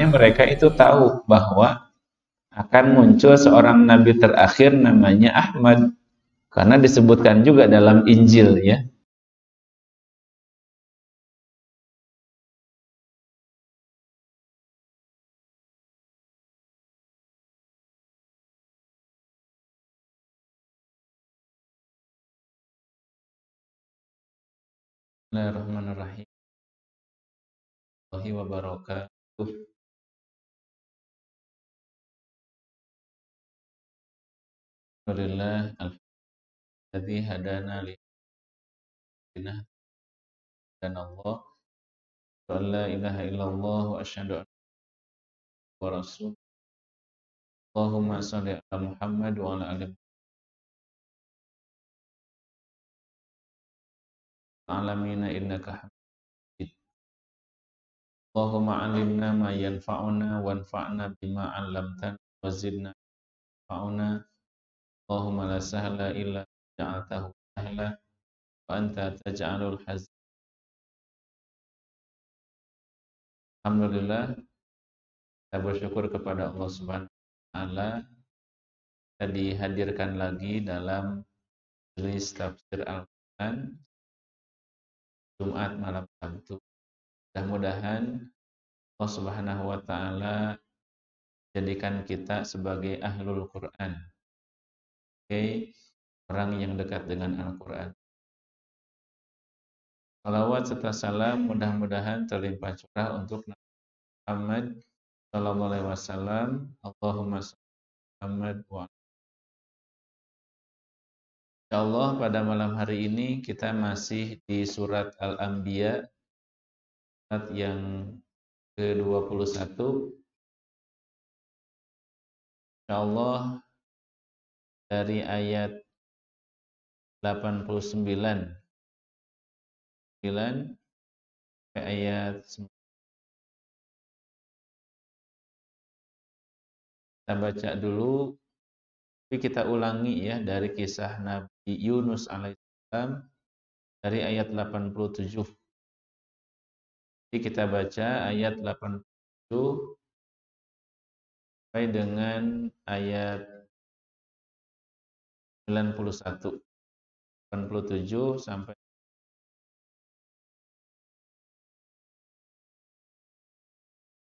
Makanya mereka itu tahu bahwa akan muncul seorang nabi terakhir namanya Ahmad, karena disebutkan juga dalam Injil ya. Bismillahirrahmanirrahim. Warahmatullahi wabarakatuh. Alhamdulillah, alladzi hadana li dinah dan Allah. La ilaha illallah wa asyhadu anna wa rasul. Allahumma shalli ala Muhammad wa ala ali alamina innaka hamid. Allahumma alimna ma yanfa'una wanfa'na bima 'allamtana wa zidna yanfa'una. Allahumma la sahla illa ja'altahu sahla wa anta taj'alul hazan. Alhamdulillah, kita bersyukur kepada Allah Subhanahu wa taala, kita dihadirkan lagi dalam majelis tafsir Al-Qur'an Jumat malam Sabtu. Mudah-mudahan Allah Subhanahu wa taala jadikan kita sebagai ahlul Quran, sebagai orang yang dekat dengan Al-Quran. Salawat serta salam mudah-mudahan terlimpah curah untuk Nabi Muhammad sallallahu alaihi wasallam. Allahumma shalli Muhammad wa insyaallah pada malam hari ini kita masih di surat Al-Anbiya, surat yang ke-21. Insyaallah dari ayat 89 sampai ayat 9. Kita baca dulu, tapi kita ulangi ya dari kisah Nabi Yunus alaihissalam dari ayat 87. Jadi kita baca ayat 87 sampai dengan ayat 91. 87 sampai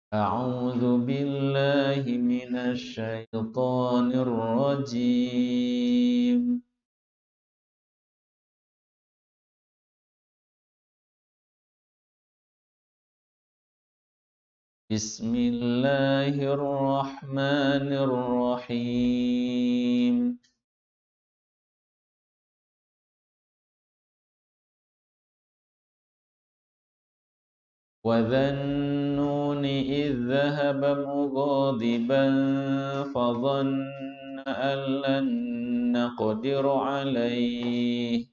A'udzu billahi minasy syaithanir rajim. Bismillahirrahmanirrahim. وَذَا النُّونِ إِذ ذَهَبَ مُغَاضِبًا فَظَنَّ أَن لَّن نَّقْدِرَ عَلَيْهِ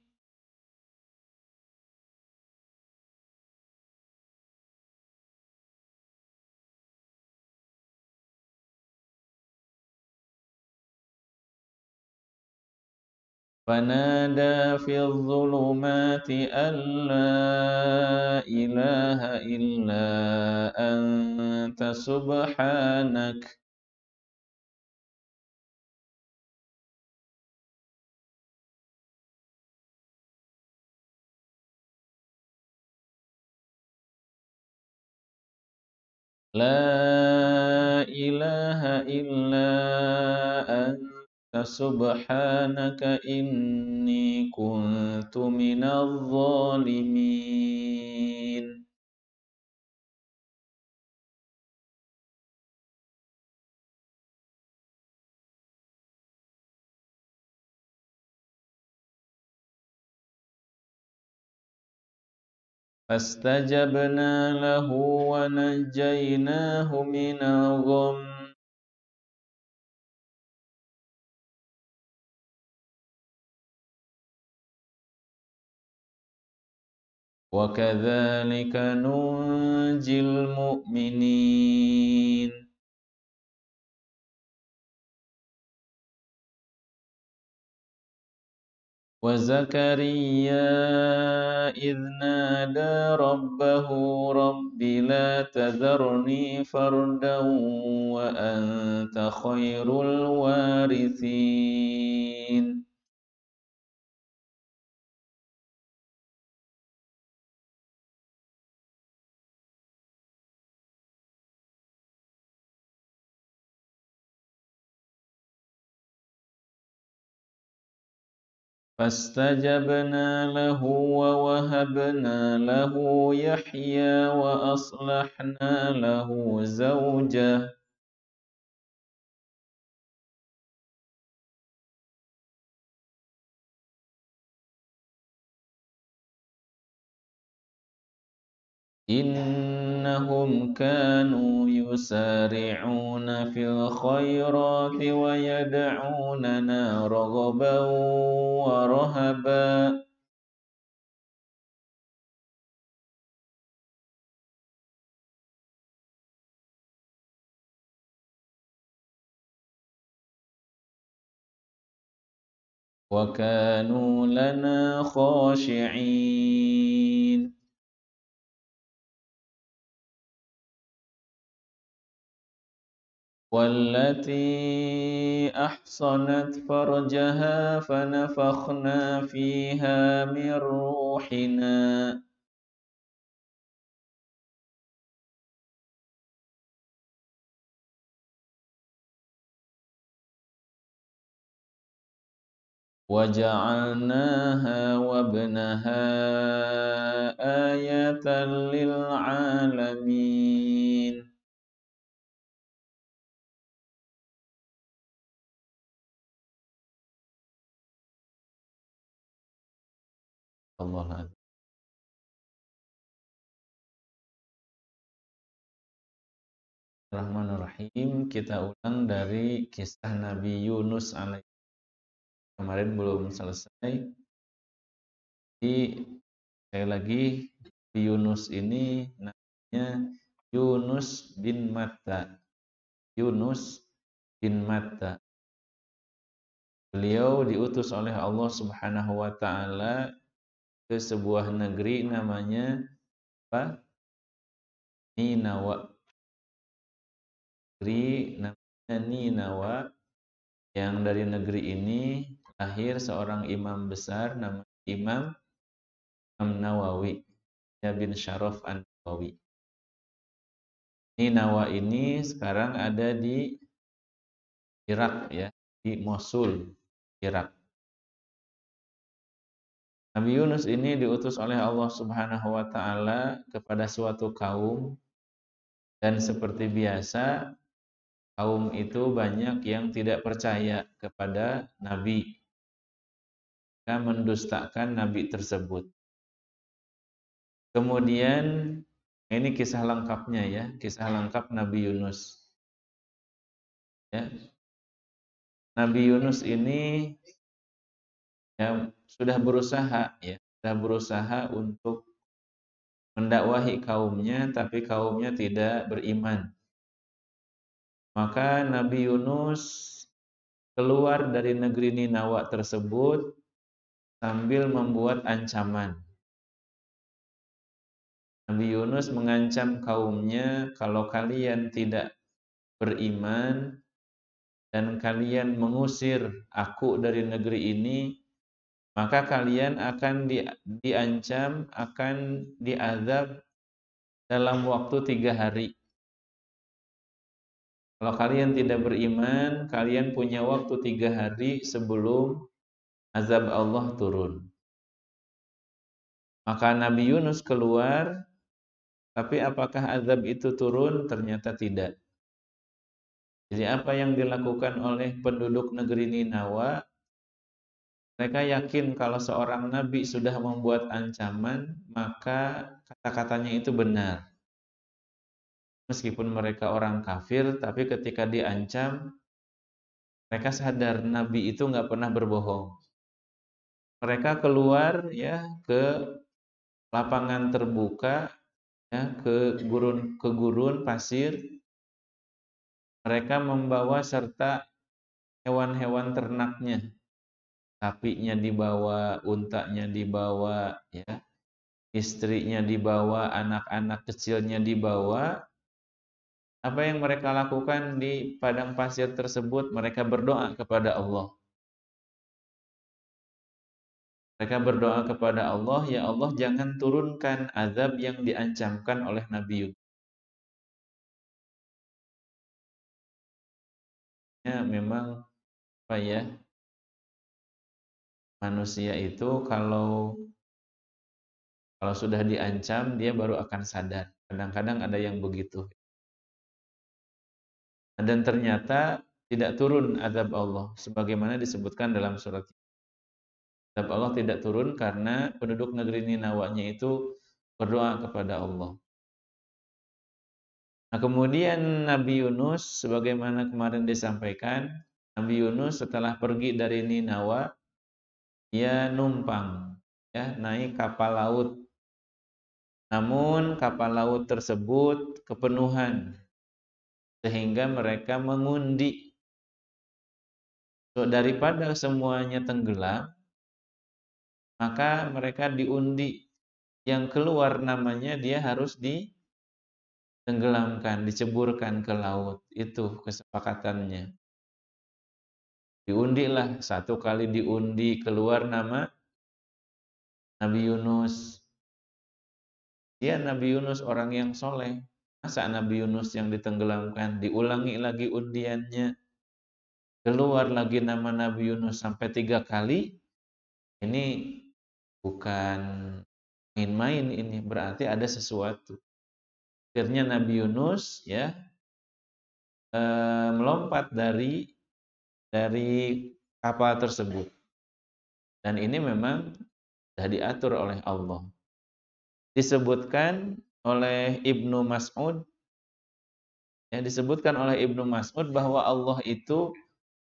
فَنَادَىٰ فِي الظُّلُمَاتِ أَن لَّا إِلَٰهَ إِلَّا أَنتَ سُبْحَانَكَ لَا إِلَٰهَ إِلَّا أَنتَ سُبْحَانَكَ إِنِّي كُنتُ مِنَ الظَّالِمِينَ. فَاسْتَجَبْنَا لَهُ وَنَجَّيْنَاهُ مِنَ الْغَمِّ وَكَذَلِكَ نُنْجِي الْمُؤْمِنِينَ. وزكريا إذ نادى ربه رب لا تذرني فردا وأنت خير الوارثين. فاستجبنا له ووهبنا له يحيى وأصلحنا له زوجه إنهم كانوا يسارعون في الخيرات ويدعوننا رغبا ورهبا وكانوا لنا خاشعين. والتي أحصنت فرجها فنفخنا فيها من روحنا وجعلناها وابنها آية للعالمين. Allah. Bismillahirrahmanirrahim. Kita ulang dari kisah Nabi Yunus alaihi. Kemarin belum selesai. Jadi sekali lagi Yunus ini namanya Yunus bin Matta. Yunus bin Matta. Beliau diutus oleh Allah Subhanahu wa taala ke sebuah negeri namanya apa? Ninawa. Negeri namanya Ninawa, yang dari negeri ini lahir seorang imam besar namanya Imam Nawawi, ya bin Syaraf An-Nawawi. Ninawa ini sekarang ada di Irak, ya, di Mosul, Irak. Nabi Yunus ini diutus oleh Allah Subhanahu wa taala kepada suatu kaum, dan seperti biasa kaum itu banyak yang tidak percaya kepada nabi, mereka mendustakan nabi tersebut. Kemudian ini kisah lengkapnya, ya, kisah lengkap Nabi Yunus. Ya. Nabi Yunus ini ya sudah berusaha, untuk mendakwahi kaumnya, tapi kaumnya tidak beriman. Maka Nabi Yunus keluar dari negeri Ninawa tersebut sambil membuat ancaman. Nabi Yunus mengancam kaumnya, kalau kalian tidak beriman dan kalian mengusir aku dari negeri ini, maka kalian akan diancam, akan diazab dalam waktu 3 hari. Kalau kalian tidak beriman, kalian punya waktu 3 hari sebelum azab Allah turun. Maka Nabi Yunus keluar, tapi apakah azab itu turun? Ternyata tidak. Jadi apa yang dilakukan oleh penduduk negeri Ninawa, mereka yakin kalau seorang nabi sudah membuat ancaman, maka kata-katanya itu benar. Meskipun mereka orang kafir, tapi ketika diancam, mereka sadar nabi itu nggak pernah berbohong. Mereka keluar, ya, ke lapangan terbuka, ya, ke gurun pasir. Mereka membawa serta hewan-hewan ternaknya. sapinya dibawa, untanya dibawa, ya, istrinya dibawa, anak-anak kecilnya dibawa. Apa yang mereka lakukan di padang pasir tersebut? Mereka berdoa kepada Allah. Mereka berdoa kepada Allah, ya Allah jangan turunkan azab yang diancamkan oleh Nabi Yunus. Ya, memang apa ya, manusia itu kalau sudah diancam dia baru akan sadar. Kadang-kadang ada yang begitu. Dan ternyata tidak turun azab Allah sebagaimana disebutkan dalam surat. Azab Allah tidak turun karena penduduk negeri Ninawanya itu berdoa kepada Allah. Nah, kemudian Nabi Yunus sebagaimana kemarin disampaikan, Nabi Yunus setelah pergi dari Ninawa, dia numpang, ya, naik kapal laut. Namun kapal laut tersebut kepenuhan sehingga mereka mengundi. So, daripada semuanya tenggelam, maka mereka diundi. Yang keluar namanya dia harus ditenggelamkan, diceburkan ke laut. Itu kesepakatannya. Diundilah, satu kali diundi keluar nama Nabi Yunus. Dia Nabi Yunus orang yang soleh. Masa Nabi Yunus yang ditenggelamkan, diulangi lagi undiannya. Keluar lagi nama Nabi Yunus sampai 3 kali. Ini bukan main-main, ini berarti ada sesuatu. Akhirnya Nabi Yunus, ya, melompat dari kapal tersebut. Dan ini memang sudah diatur oleh Allah. Disebutkan oleh Ibnu Mas'ud, ya, disebutkan oleh Ibnu Mas'ud bahwa Allah itu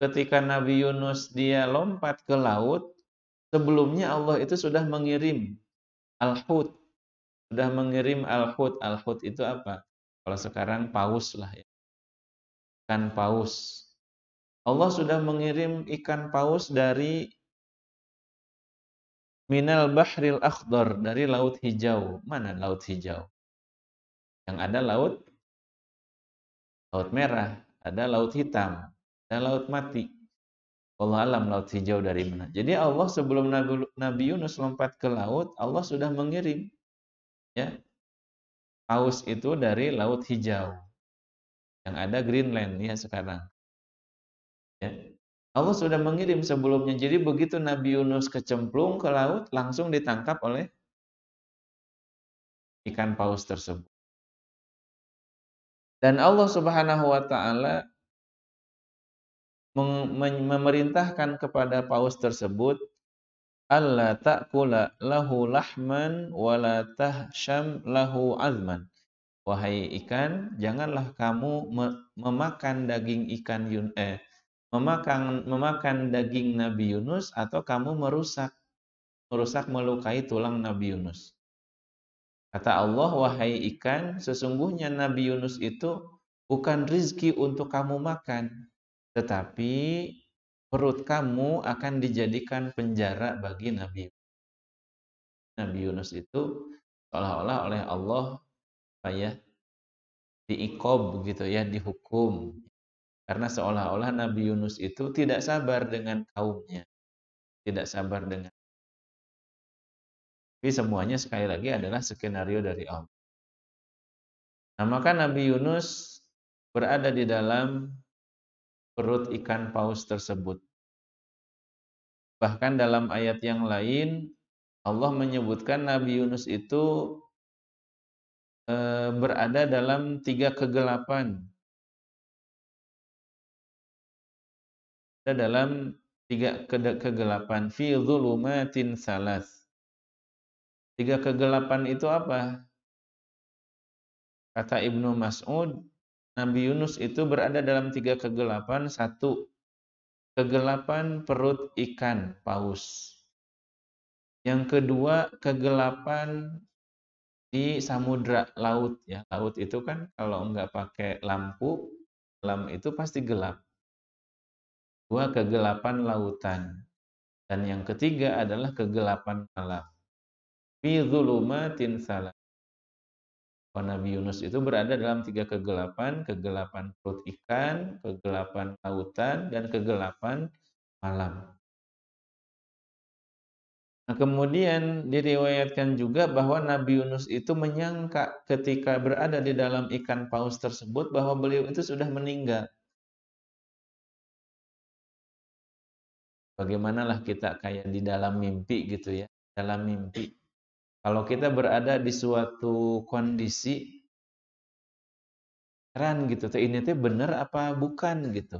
ketika Nabi Yunus dia lompat ke laut, sebelumnya Allah itu sudah mengirim al-hut, sudah mengirim al-hut. Al-hut itu apa? Kalau sekarang paus lah, ya. Ikan paus. Allah sudah mengirim ikan paus dari minal bahril akhdar, dari laut hijau. Mana laut hijau? Yang ada laut merah, ada laut hitam, ada laut mati. Allah alam laut hijau dari mana. Jadi Allah sebelum Nabi Yunus lompat ke laut, Allah sudah mengirim, ya, paus itu dari laut hijau. Yang ada Greenland, ya, sekarang. Ya. Allah sudah mengirim sebelumnya. Jadi begitu Nabi Yunus kecemplung ke laut, langsung ditangkap oleh ikan paus tersebut. Dan Allah Subhanahu wa taala memerintahkan kepada paus tersebut, alla ta'kula lahu lahman wa la tahsham lahu azman. Wahai ikan, janganlah kamu memakan daging memakan daging Nabi Yunus atau kamu merusak melukai tulang Nabi Yunus. Kata Allah, wahai ikan, sesungguhnya Nabi Yunus itu bukan rizki untuk kamu makan, tetapi perut kamu akan dijadikan penjara bagi Nabi Yunus. Nabi Yunus itu seolah-olah oleh Allah, ya, diikob gitu, ya, dihukum. Karena seolah-olah Nabi Yunus itu tidak sabar dengan kaumnya. Tidak sabar dengan. Tapi semuanya sekali lagi adalah skenario dari Allah. Nah, maka Nabi Yunus berada di dalam perut ikan paus tersebut. Bahkan dalam ayat yang lain, Allah menyebutkan Nabi Yunus itu berada dalam 3 kegelapan. Ada dalam 3 kegelapan. Fi dhulumatin salas. 3 kegelapan itu apa? Kata Ibnu Mas'ud, Nabi Yunus itu berada dalam 3 kegelapan. 1, kegelapan perut ikan paus. Yang kedua, kegelapan di samudra laut, ya. Laut itu kan kalau enggak pakai lampu, malam itu pasti gelap. 2, kegelapan lautan. Dan yang ketiga adalah kegelapan malam. Fi dzulumatin salat. Nabi Yunus itu berada dalam 3 kegelapan, kegelapan perut ikan, kegelapan lautan, dan kegelapan malam. Nah, kemudian diriwayatkan juga bahwa Nabi Yunus itu menyangka ketika berada di dalam ikan paus tersebut bahwa beliau itu sudah meninggal. Bagaimanalah kita kayak di dalam mimpi gitu ya, dalam mimpi. Kalau kita berada di suatu kondisi heran gitu, ini teh benar apa bukan gitu.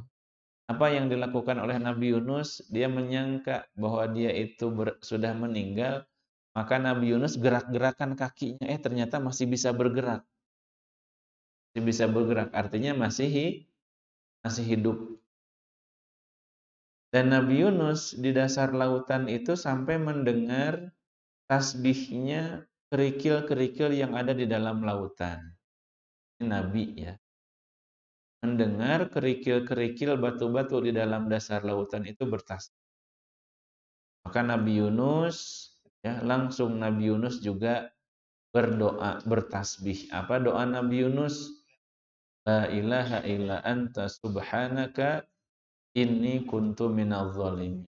Apa yang dilakukan oleh Nabi Yunus, dia menyangka bahwa dia itu sudah meninggal, maka Nabi Yunus gerak-gerakan kakinya, ternyata masih bisa bergerak. Masih bisa bergerak, artinya masih hidup. Dan Nabi Yunus di dasar lautan itu sampai mendengar tasbihnya kerikil-kerikil yang ada di dalam lautan. Ini Nabi ya. Mendengar kerikil-kerikil batu-batu di dalam dasar lautan itu bertasbih. Maka Nabi Yunus ya, langsung Nabi Yunus juga berdoa, bertasbih. Apa doa Nabi Yunus? La ilaha illa anta subhanaka inni kuntu minadh dhalimin.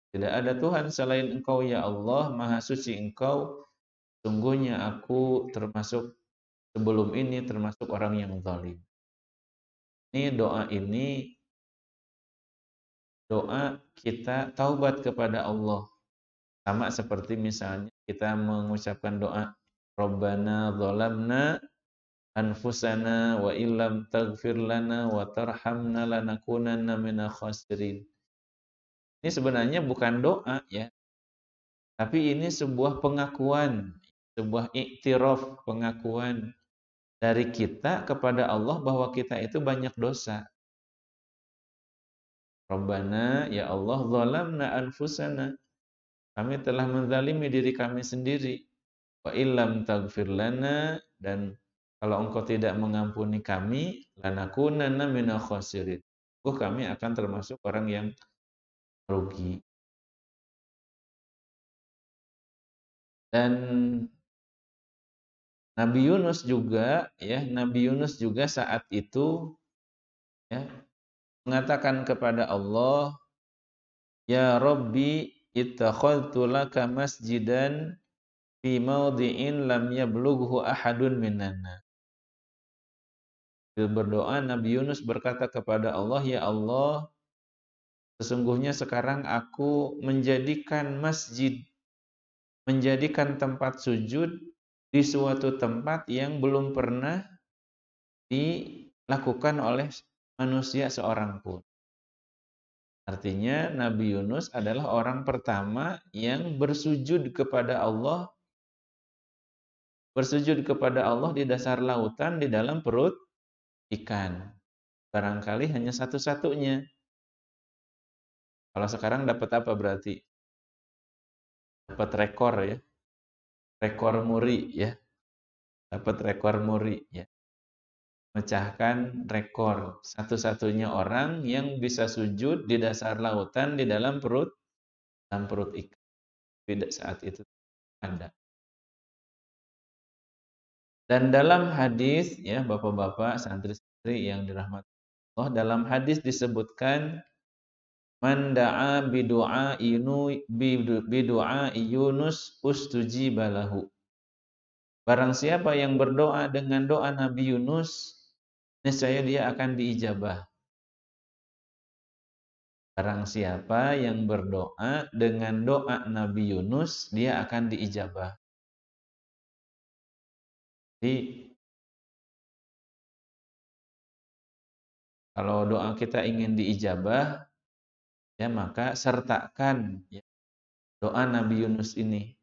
Tidak ada Tuhan selain Engkau ya Allah, Maha suci Engkau. Sungguhnya aku termasuk sebelum ini termasuk orang yang zalim. Ini doa kita taubat kepada Allah. Sama seperti misalnya kita mengucapkan doa Rabbana dzalamna anfusana wa illam taghfir lana wa tarhamna lanakunanna minal khasirin. Ini sebenarnya bukan doa ya, tapi ini sebuah pengakuan, sebuah iktiraf, pengakuan dari kita kepada Allah bahwa kita itu banyak dosa. Rabbana ya Allah dzalamna anfusana. Kami telah menzalimi diri kami sendiri. Wa illam taghfir lana, dan kalau Engkau tidak mengampuni kami, lanakunanna minal khasirin. Kami akan termasuk orang yang rugi. Dan Nabi Yunus juga saat itu ya mengatakan kepada Allah, Ya Rabbi ittakhadtu laka masjidan fi maudhi'in lam yablughu ahadun minanna. Berdoa Nabi Yunus berkata kepada Allah, Ya Allah, sesungguhnya sekarang aku menjadikan masjid, menjadikan tempat sujud di suatu tempat yang belum pernah dilakukan oleh manusia seorang pun. Artinya Nabi Yunus adalah orang pertama yang bersujud kepada Allah di dasar lautan di dalam perut ikan. Barangkali hanya satu-satunya. Kalau sekarang dapat apa berarti? Dapat rekor ya. Rekor muri ya. Dapat rekor muri ya. Mecahkan rekor. Satu-satunya orang yang bisa sujud di dasar lautan di dalam perut ikan. Tidak saat itu ada. Dan dalam hadis ya Bapak-bapak, santri-santri yang dirahmati Allah, dalam hadis disebutkan man da'a bidu'a Yunus ustujiba lahu. Barang siapa yang berdoa dengan doa Nabi Yunus, niscaya dia akan diijabah. Barang siapa yang berdoa dengan doa Nabi Yunus, dia akan diijabah. Jadi kalau doa kita ingin diijabah, ya maka sertakan ya, doa Nabi Yunus ini.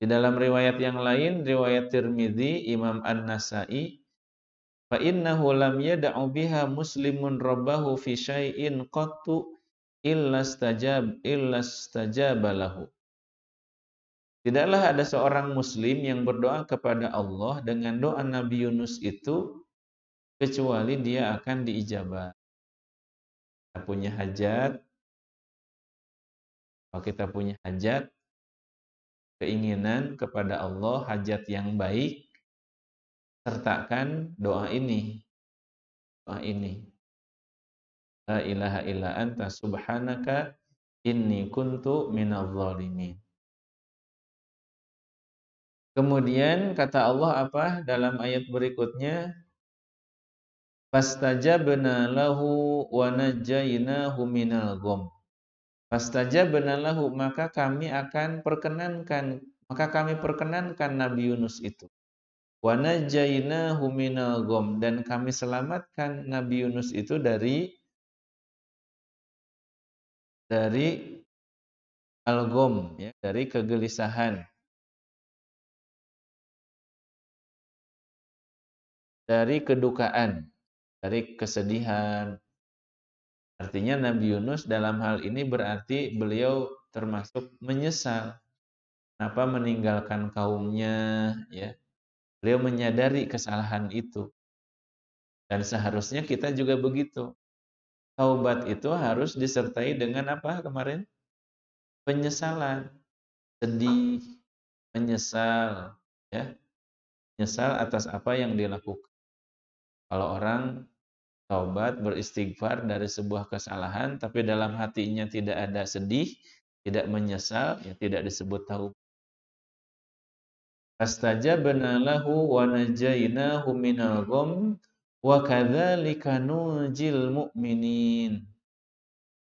Di dalam riwayat yang lain, riwayat Tirmidzi, Imam An-Nasa'i, fa innahu lam yad'u biha muslimun rabbahu fi syai'in qattu illa istajaba lahu. Tidaklah ada seorang muslim yang berdoa kepada Allah dengan doa Nabi Yunus itu kecuali dia akan diijabah. Kita punya hajat, kalau kita punya hajat, keinginan kepada Allah, hajat yang baik, sertakan doa ini. Doa ini. La ilaha illa anta subhanaka inni kuntu minadh dhalimin. Kemudian kata Allah apa dalam ayat berikutnya? Fastajabna lahu wa najjaynahu minal gham. Fastajabna lahu, maka kami perkenankan Nabi Yunus itu. Wa najjaynahu minal gham, dan kami selamatkan Nabi Yunus itu dari al-gham, ya, dari kegelisahan, dari kedukaan, dari kesedihan. Artinya Nabi Yunus dalam hal ini berarti beliau termasuk menyesal kenapa meninggalkan kaumnya, ya. Beliau menyadari kesalahan itu. Dan seharusnya kita juga begitu. Taubat itu harus disertai dengan apa kemarin? Penyesalan, sedih, menyesal, ya. Menyesal atas apa yang dilakukan. Kalau orang taubat, beristighfar dari sebuah kesalahan, tapi dalam hatinya tidak ada sedih, tidak menyesal, ya tidak disebut taubat. Fastajabna lahu wa najainahu minal gham wa kadzalika nunjil mu'minin.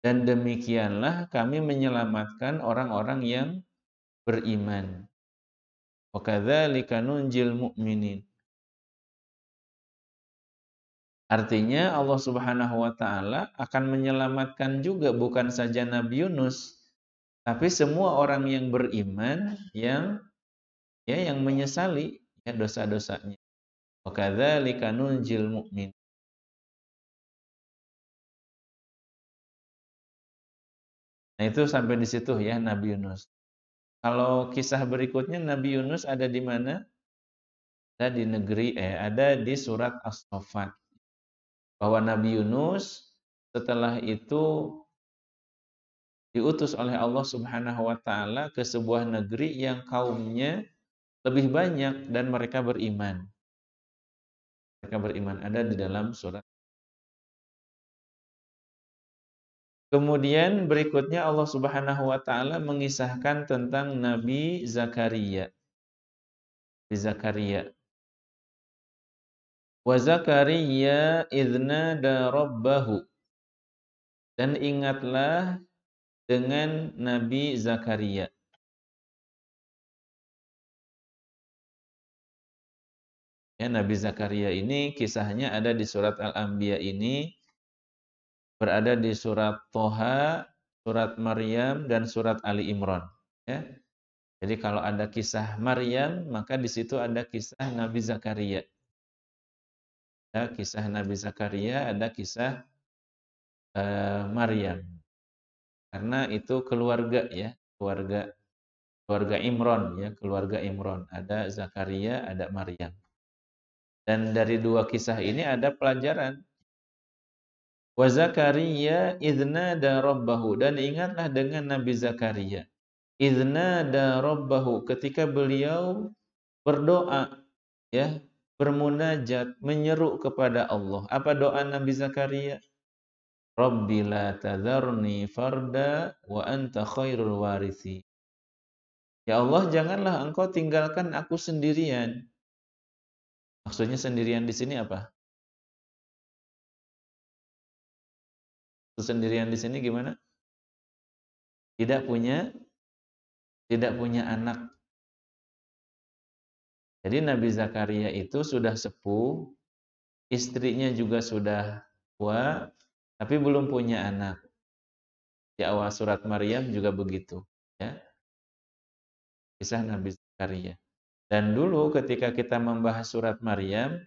Dan demikianlah kami menyelamatkan orang-orang yang beriman. Wa kadzalika nunjil mu'minin. Artinya Allah Subhanahu wa taala akan menyelamatkan juga bukan saja Nabi Yunus, tapi semua orang yang beriman yang menyesali ya dosa-dosanya. Wa kadzalika nunjil mu'min. Nah, itu sampai di situ ya Nabi Yunus. Kalau kisah berikutnya Nabi Yunus ada di mana? Ada di surat As-Saffat. Bahwa Nabi Yunus setelah itu diutus oleh Allah Subhanahu wa taala ke sebuah negeri yang kaumnya lebih banyak dan mereka beriman. Mereka beriman ada di dalam surat. Kemudian berikutnya Allah Subhanahu wa taala mengisahkan tentang Nabi Zakaria. Nabi Zakaria. Wa Zakaria idznada rabbahu. Dan ingatlah dengan Nabi Zakaria. Ya, Nabi Zakaria ini kisahnya ada di surat Al-Anbiya ini, berada di surat Toha, surat Maryam, dan surat Ali Imran. Ya. Jadi kalau ada kisah Maryam, maka di situ ada kisah Nabi Zakaria. Ada kisah Nabi Zakaria, ada kisah Maryam. Karena itu keluarga ya, keluarga Imran ya, keluarga Imran. Ada Zakaria, ada Maryam. Dan dari dua kisah ini ada pelajaran. Wa Zakaria idznada rabbahu, dan ingatlah dengan Nabi Zakaria. Idznada rabbahu, ketika beliau berdoa ya, bermunajat, menyeru kepada Allah. Apa doa Nabi Zakaria? Rabbi la tadharni farda wa anta khairul warithi. Ya Allah, janganlah engkau tinggalkan aku sendirian. Maksudnya sendirian di sini apa? Sendirian di sini gimana? Tidak punya anak. Jadi Nabi Zakaria itu sudah sepuh, istrinya juga sudah tua, tapi belum punya anak. Di awal surat Maryam juga begitu, ya. Kisah Nabi Zakaria. Dan dulu ketika kita membahas surat Maryam,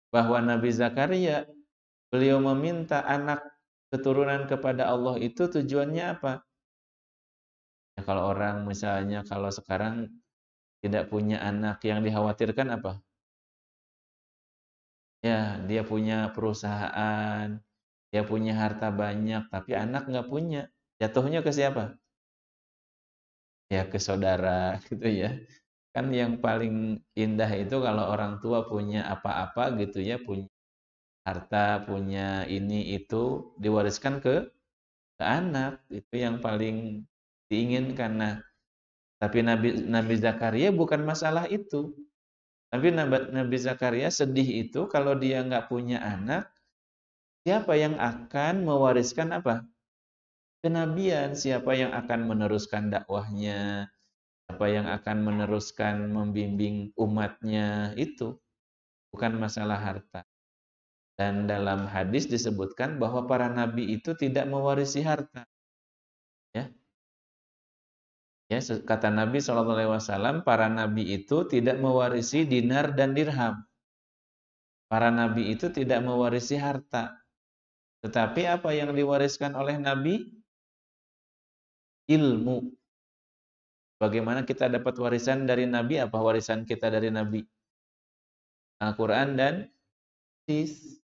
bahwa Nabi Zakaria beliau meminta anak keturunan kepada Allah itu tujuannya apa? Ya, kalau orang misalnya kalau sekarang tidak punya anak, yang dikhawatirkan apa? Ya, dia punya perusahaan, Dia punya harta banyak, tapi anak nggak punya. Jatuhnya ke siapa? Ya ke saudara gitu ya. Kan yang paling indah itu kalau orang tua punya apa-apa gitu ya, punya harta, punya ini itu diwariskan ke anak. Itu yang paling diinginkan. Nah, tapi Nabi Nabi Zakaria bukan masalah itu. Tapi Nabi Zakaria sedih itu kalau dia nggak punya anak, siapa yang akan mewariskan apa? Kenabian, siapa yang akan meneruskan dakwahnya, siapa yang akan meneruskan membimbing umatnya, itu bukan masalah harta. Dan dalam hadis disebutkan bahwa para nabi itu tidak mewarisi harta. Ya, kata Nabi SAW, para nabi itu tidak mewarisi dinar dan dirham. Para nabi itu tidak mewarisi harta. Tetapi apa yang diwariskan oleh nabi? Ilmu. Bagaimana kita dapat warisan dari nabi? Apa warisan kita dari nabi? Al-Quran dan hadis.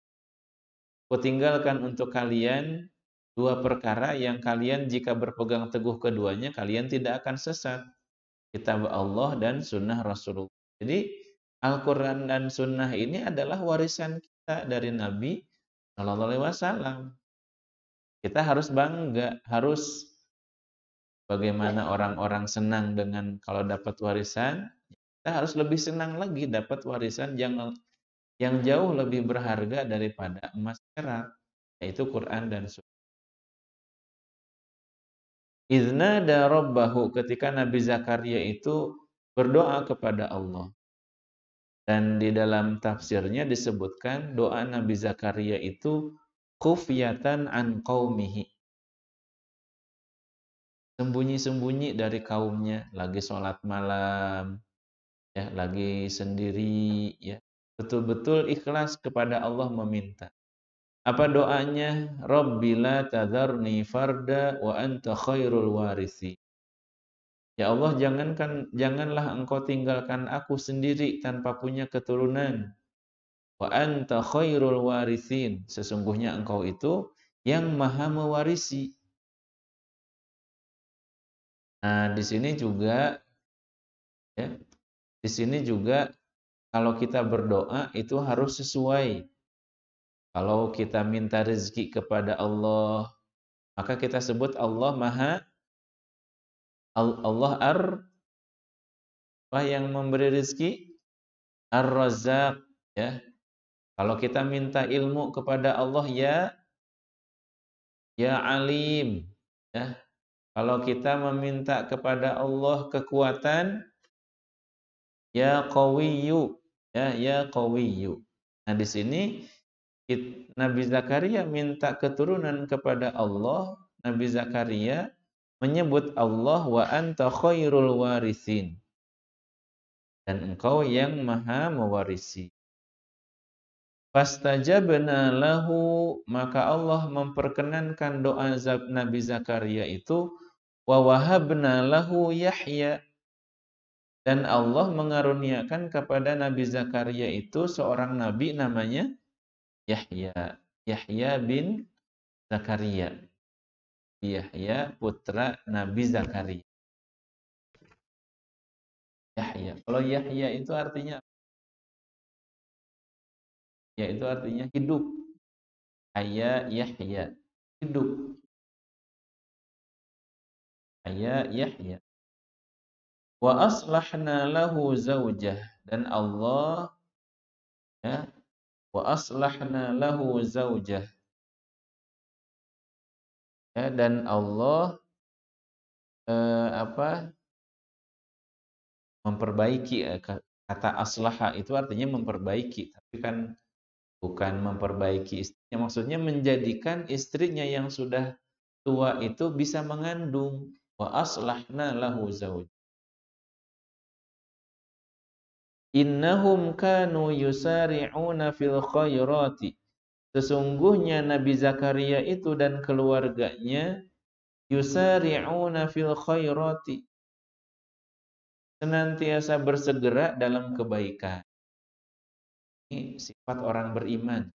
Kutinggalkan untuk kalian dua perkara yang kalian jika berpegang teguh keduanya, kalian tidak akan sesat. Kitab Allah dan sunnah Rasulullah. Jadi Al-Quran dan sunnah ini adalah warisan kita dari Nabi Shallallahu Alaihi Wasallam. Kita harus bangga, harus bagaimana orang-orang senang dengan kalau dapat warisan, kita harus lebih senang lagi dapat warisan yang jauh lebih berharga daripada emas perak, yaitu Quran dan sunnah. Iznada rabbahu, ketika Nabi Zakaria itu berdoa kepada Allah. Dan di dalam tafsirnya disebutkan doa Nabi Zakaria itu khufyatan an qaumihi. Sembunyi-sembunyi dari kaumnya, lagi sholat malam, ya, lagi sendiri, ya. Betul-betul ikhlas kepada Allah meminta. Apa doanya? Rabbi la tadharni farda wa anta khairul warisi. Ya Allah, janganlah Engkau tinggalkan aku sendiri tanpa punya keturunan. Wa anta khairul warithin. Sesungguhnya Engkau itu yang maha mewarisi. Nah, ya, di sini juga kalau kita berdoa itu harus sesuai. Kalau kita minta rezeki kepada Allah, maka kita sebut Allah Maha Allah apa yang memberi rezeki? Ar-Razzaq, ya. Kalau kita minta ilmu kepada Allah, ya Alim, ya. Kalau kita meminta kepada Allah kekuatan, ya Qawiyyu, ya Qawiyyu. Nah, di sini Nabi Zakaria minta keturunan kepada Allah. Nabi Zakaria menyebut Allah wa anta khairul warithin. Dan engkau yang maha mewarisi. Fastajabna lahu, maka Allah memperkenankan doa Nabi Zakaria itu, wa wahabna lahu Yahya, dan Allah mengaruniakan kepada Nabi Zakaria itu seorang nabi namanya Yahya. Yahya bin Zakaria. Yahya putra Nabi Zakaria. Yahya. Kalau Yahya itu artinya, ya itu artinya hidup. Haya Yahya. Hidup. Haya Yahya. Wa aslahna lahu zaujah, dan Allah, ya, wa aslahna lahu zaujah, ya, dan Allah apa memperbaiki, kata aslaha itu artinya memperbaiki, tapi kan bukan memperbaiki istrinya, maksudnya menjadikan istrinya yang sudah tua itu bisa mengandung. Wa aslahna lahu zauj. Innahum kanu yusari'una fil khairati. Sesungguhnya Nabi Zakaria itu dan keluarganya yusari'una fil khairati, senantiasa bersegera dalam kebaikan. Ini sifat orang beriman.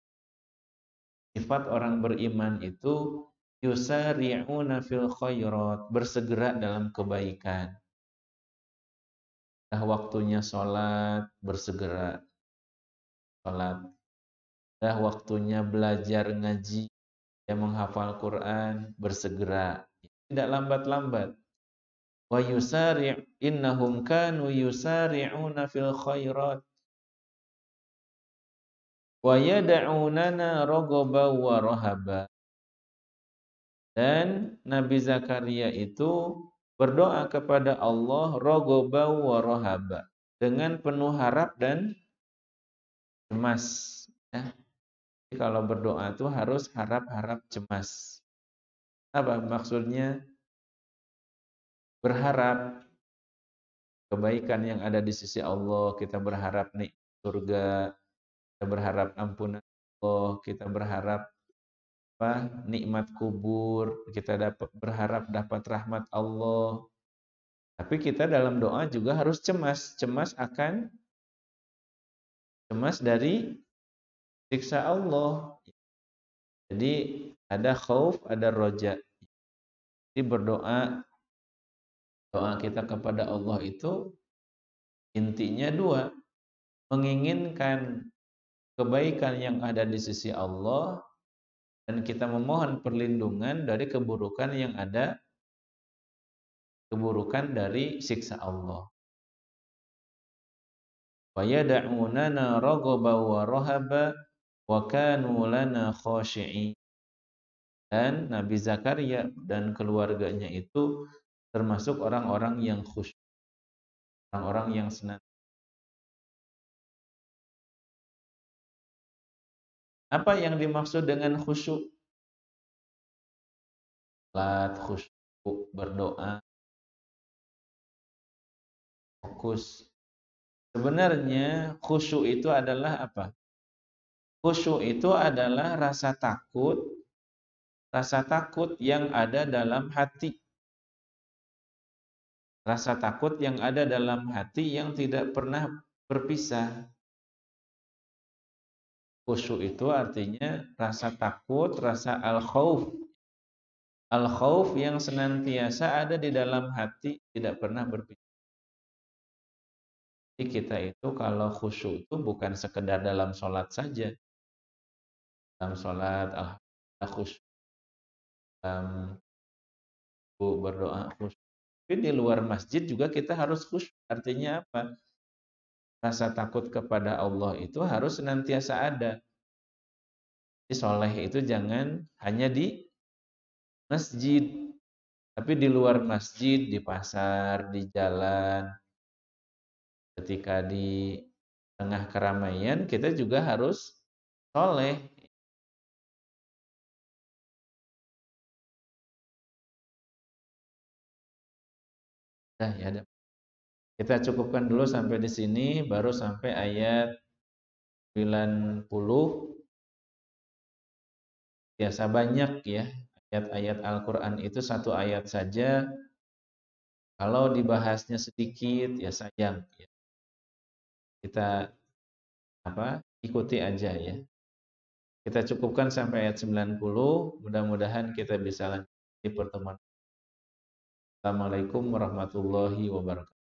Sifat orang beriman itu yusari'una fil khairat, bersegera dalam kebaikan. Dah waktunya sholat, bersegera sholat. Dah waktunya belajar ngaji, yang menghafal Quran, bersegera. Tidak lambat-lambat. Wa innahum kanu yusari'una fil khairat wa yad'unana raghaban wa rahaba. Dan Nabi Zakaria itu berdoa kepada Allah raghaban wa rahaba, dengan penuh harap dan cemas. Ya. Jadi kalau berdoa itu harus harap-harap cemas. Apa maksudnya? Berharap kebaikan yang ada di sisi Allah, kita berharap nih surga, kita berharap ampunan Allah, kita berharap nikmat kubur, kita berharap dapat rahmat Allah. Tapi kita dalam doa juga harus cemas, cemas dari siksa Allah. Jadi ada khauf, ada roja. Jadi berdoa, doa kita kepada Allah itu intinya dua, menginginkan kebaikan yang ada di sisi Allah dan kita memohon perlindungan dari keburukan yang ada, keburukan dari siksa Allah. Wa yad'unana raghaban wa rahaba wa kanu lana khashi'in. Dan Nabi Zakaria dan keluarganya itu termasuk orang-orang yang khusyuk, orang-orang yang senang. Apa yang dimaksud dengan khusyuk? Salat, khusyuk, berdoa, fokus. Sebenarnya khusyuk itu adalah apa? Khusyuk itu adalah rasa takut yang ada dalam hati. Rasa takut yang ada dalam hati yang tidak pernah berpisah. Khusyuk itu artinya rasa takut, rasa al-khauf. Al-khauf yang senantiasa ada di dalam hati, tidak pernah berpisah. Jadi kita itu kalau khusyuk itu bukan sekedar dalam sholat saja. Dalam sholat, alhamdulillah khusyuk. Dalam berdoa khusyuk. Tapi di luar masjid juga kita harus khusyuk. Artinya apa? Rasa takut kepada Allah itu harus senantiasa ada. Jadi soleh itu jangan hanya di masjid, tapi di luar masjid, di pasar, di jalan, ketika di tengah keramaian kita juga harus soleh. Nah, ya, kita cukupkan dulu sampai di sini, baru sampai ayat 90. Biasa banyak ya, ayat-ayat Al-Quran itu satu ayat saja. Kalau dibahasnya sedikit, ya sayang. Ya. Kita ikuti aja ya. Kita cukupkan sampai ayat 90. Mudah-mudahan kita bisa lanjut di pertemuan. Assalamualaikum warahmatullahi wabarakatuh.